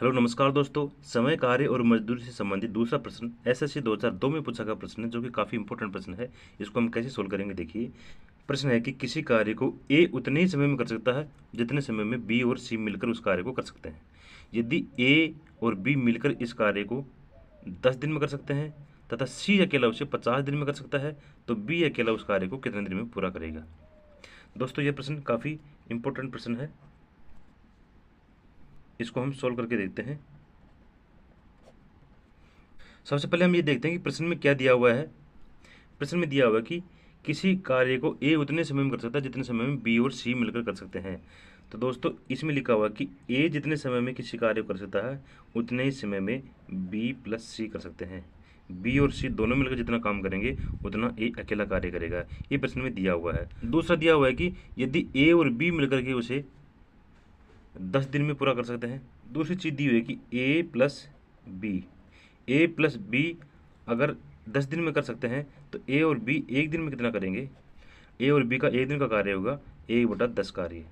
Hello नमस्कार दोस्तों। समय, कार्य और मजदूरी से संबंधित दूसरा प्रश्न एसएससी 2002 में पूछा गया प्रश्न है, जो कि काफ़ी इंपॉर्टेंट प्रश्न है। इसको हम कैसे सोल्व करेंगे, देखिए। प्रश्न है कि किसी कार्य को ए उतने ही समय में कर सकता है जितने समय में बी और सी मिलकर उस कार्य को कर सकते हैं। यदि ए और बी मिलकर इस कार्य को 10 दिन में कर सकते हैं तथा सी अकेला उसे 50 दिन में कर सकता है, तो बी अकेला उस कार्य को कितने दिन में पूरा करेगा। दोस्तों, यह प्रश्न काफ़ी इंपॉर्टेंट प्रश्न है। इसको हम सोल्व करके देखते हैं। सबसे पहले हम ये देखते हैं कि प्रश्न में क्या दिया हुआ है। प्रश्न में दिया हुआ है कि किसी कार्य को ए उतने समय में कर सकता है जितने समय में बी और सी मिलकर कर सकते हैं। तो दोस्तों, इसमें लिखा हुआ है कि ए जितने समय में किसी कार्य को कर सकता है उतने ही समय में बी प्लस सी कर सकते हैं। बी और सी दोनों मिलकर जितना काम करेंगे उतना ए अकेला कार्य करेगा। ये प्रश्न में दिया हुआ है। दूसरा दिया हुआ है कि यदि ए और बी मिलकर के उसे 10 दिन में पूरा कर सकते हैं। दूसरी चीज़ दी हुई है कि ए प्लस बी अगर 10 दिन में कर सकते हैं तो ए और बी एक दिन में कितना करेंगे। ए और बी का एक दिन का कार्य होगा 1/10 कार्य।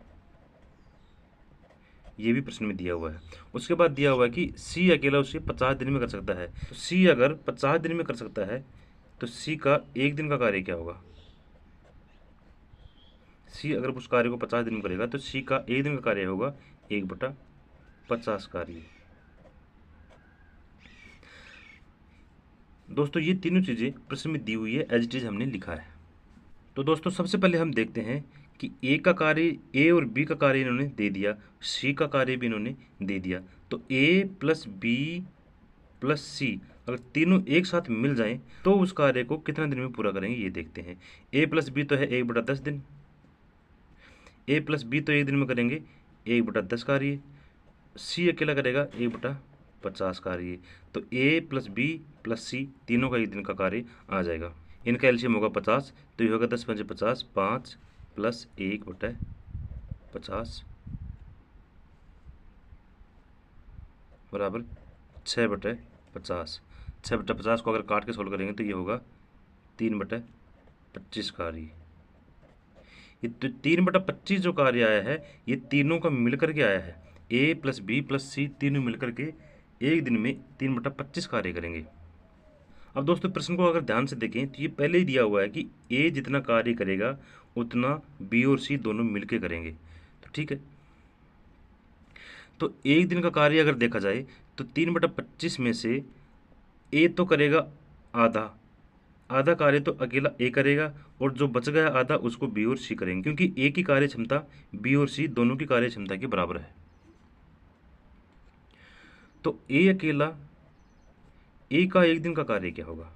ये भी प्रश्न में दिया हुआ है। उसके बाद दिया हुआ है कि सी अकेला उसे 50 दिन में कर सकता है। तो सी अगर 50 दिन में कर सकता है तो सी का एक दिन का कार्य क्या होगा। सी अगर उस कार्य को 50 दिन में करेगा तो सी का एक दिन का कार्य होगा 1/50 कार्य। दोस्तों, ये तीनों चीज़ें प्रश्न में दी हुई है, एज इट इज हमने लिखा है। तो दोस्तों, सबसे पहले हम देखते हैं कि ए और बी का कार्य इन्होंने दे दिया, सी का कार्य भी इन्होंने दे दिया। तो ए प्लस बी प्लस सी अगर तीनों एक साथ मिल जाएं तो उस कार्य को कितना दिन में पूरा करेंगे, ये देखते हैं। ए प्लस बी तो है 1/10 दिन। ए प्लस बी तो एक दिन में करेंगे 1/10 कार्य। सी अकेला करेगा 1/50 कार्य। तो ए प्लस बी प्लस सी तीनों का एक दिन का कार्य आ जाएगा। इनका एलसीएम होगा 50, तो ये होगा 10 × 5 = 50, 5 + 1/50 बराबर 6/50। 6/50 को अगर काट के सोल्व करेंगे तो ये होगा 3/25 कार्य। ये 3/25 जो कार्य आया है ये तीनों का मिलकर के आया है। ए प्लस बी प्लस सी तीनों मिलकर के एक दिन में 3/25 कार्य करेंगे। अब दोस्तों, प्रश्न को अगर ध्यान से देखें तो ये पहले ही दिया हुआ है कि ए जितना कार्य करेगा उतना बी और सी दोनों मिलके करेंगे। तो ठीक है, तो एक दिन का कार्य अगर देखा जाए तो 3/25 में से ए तो करेगा आधा आधा कार्य तो अकेला ए करेगा, और जो बच गया आधा उसको बी और सी करेंगे, क्योंकि ए की कार्य क्षमता बी और सी दोनों की कार्य क्षमता के बराबर है। तो ए अकेला ए का एक दिन का कार्य क्या होगा।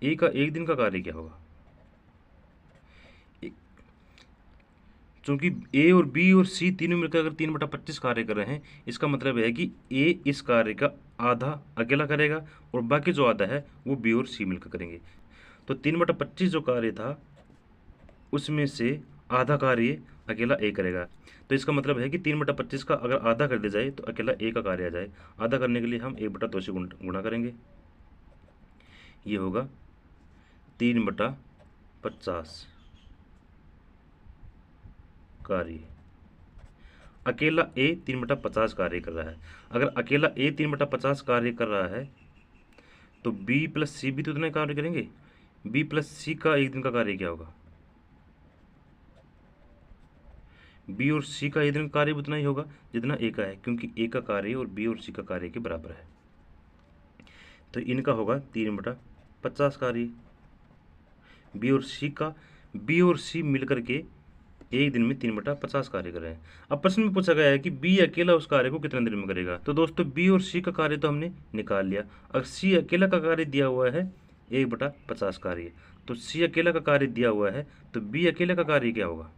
ए का एक दिन का कार्य क्या होगा। क्योंकि ए और बी और सी तीनों मिलकर अगर 3/25 कार्य कर रहे हैं, इसका मतलब है कि ए इस कार्य का आधा अकेला करेगा और बाकी जो आधा है वो बी और सी मिलकर करेंगे। तो 3/25 जो कार्य था उसमें से आधा कार्य अकेला ए करेगा। तो इसका मतलब है कि 3/25 का अगर आधा कर दिया जाए तो अकेला ए का कार्य आ जाए। आधा करने के लिए हम 1/2 से गुणा करेंगे। ये होगा 3/50 कार्य। अकेला ए 3/50 कार्य कर रहा है। अगर अकेला ए 3/50 कार्य कर रहा है तो बी प्लस सी भी तो उतना ही कार्य करेंगे। बी प्लस सी का एक दिन का कार्य क्या होगा। बी और सी का एक दिन का कार्य उतना ही होगा जितना ए का है, क्योंकि ए का कार्य और बी और सी का कार्य के बराबर है। तो इनका होगा 3/50 कार्य। बी और सी मिलकर के एक दिन में 3/50 कार्य कर रहे हैं। अब प्रश्न में पूछा गया है कि बी अकेला उस कार्य को कितने दिन में करेगा। तो दोस्तों, बी और सी का कार्य तो हमने निकाल लिया। अगर सी अकेला का कार्य दिया हुआ है 1/50 कार्य, तो सी अकेला का कार्य दिया हुआ है तो बी अकेले का कार्य क्या होगा।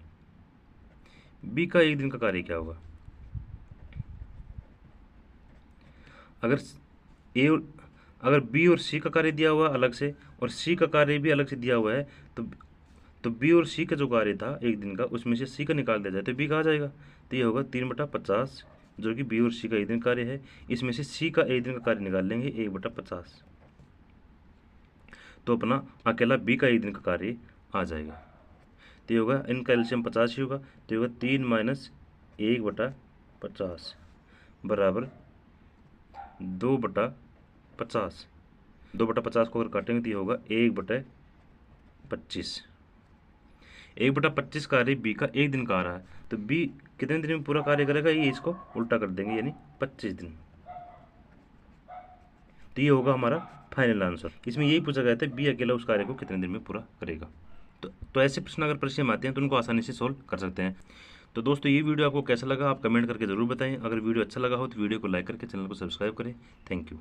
बी का एक दिन का कार्य क्या होगा। अगर ए और अगर बी और सी का कार्य दिया हुआ अलग से और सी का कार्य भी अलग से दिया हुआ है तो बी और सी का जो कार्य था एक दिन का उसमें से सी का निकाल दिया जाए तो बी का आ जाएगा। तो ये होगा 3/50 जो कि बी और सी का एक दिन कार्य है। इसमें से सी का एक दिन का कार्य निकाल लेंगे 1/50, तो अपना अकेला बी का एक दिन का कार्य आ जाएगा। तो होगा इनका एलसीएम 50 ही होगा। तो होगा 3 - 1/50 बराबर 2/50। 2/50 को अगर काटेंगे तो ये होगा 1/25। 1/25 कार्य बी का एक दिन का आ रहा है, तो बी कितने दिन में पूरा कार्य करेगा, ये इसको उल्टा कर देंगे यानी 25 दिन। तो ये होगा हमारा फाइनल आंसर। इसमें यही पूछा गया था बी अकेला उस कार्य को कितने दिन में पूरा करेगा। तो ऐसे प्रश्न अगर परीक्षा में आते हैं तो उनको आसानी से सॉल्व कर सकते हैं। तो दोस्तों ये वीडियो आपको कैसा लगा आप कमेंट करके ज़रूर बताएं। अगर वीडियो अच्छा लगा हो तो वीडियो को लाइक करके चैनल को सब्सक्राइब करें। Thank you.